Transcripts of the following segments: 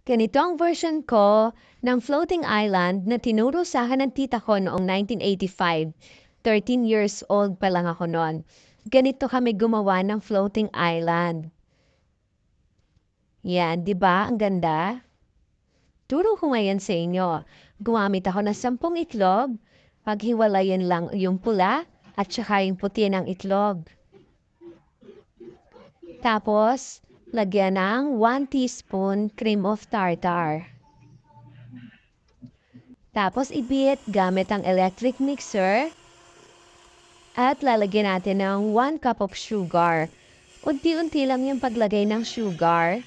Ganito ang version ko ng floating island na tinuro sa akin ng tita ko noong 1985. 13 years old pa lang ako noon. Ganito kami gumawa ng floating island. Yan, di ba? Ang ganda. Turo ko ngayon sa inyo. Gumamit ako ng 10 itlog. Paghiwalayan lang yung pula at saka yung puti ng itlog. Tapos, lagyan ng 1 teaspoon cream of tartar. Tapos ibit gamit ang electric mixer at lalagyan natin ng 1 cup of sugar. Unti-unti lang yung paglagay ng sugar.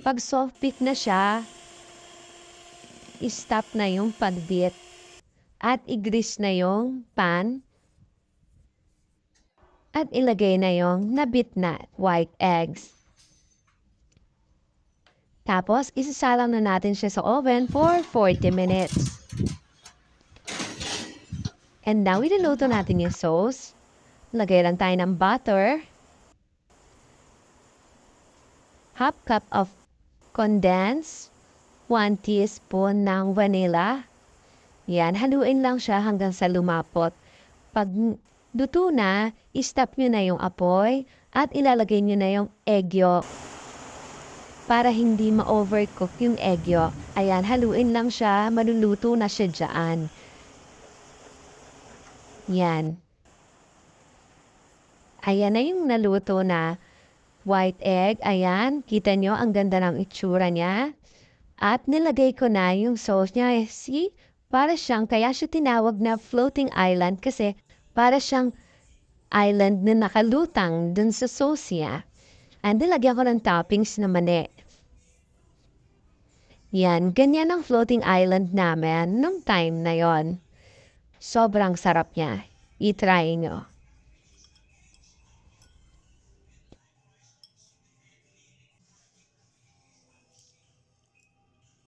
Pag soft beat na siya, stop na yung pagbit at i-grease na yung pan at ilagay na yung nabit na white eggs. Tapos, isasalang na natin siya sa oven for 40 minutes. And now, iluluto natin yung sauce. Lagay lang tayo ng butter. Half cup of condensed. 1 teaspoon ng vanilla. Yan, haluin lang siya hanggang sa lumapot. Pag luto na, stop nyo na yung apoy at ilalagay nyo na yung egg yolk. Para hindi ma-overcook yung egg yolk. Ayan, haluin lang siya, maluluto na siya dyan. Yan. Ayan na yung naluto na white egg. Ayan, kita nyo ang ganda ng itsura niya. At nilagay ko na yung sauce niya. See? Para siyang, kaya siya tinawag na floating island kasi para siyang island na nakalutang dun sa sauce niya. And nilagyan ko ng toppings na mani. Yan, ganyan ang floating island namin nung time na yon. Sobrang sarap niya. I-try nyo.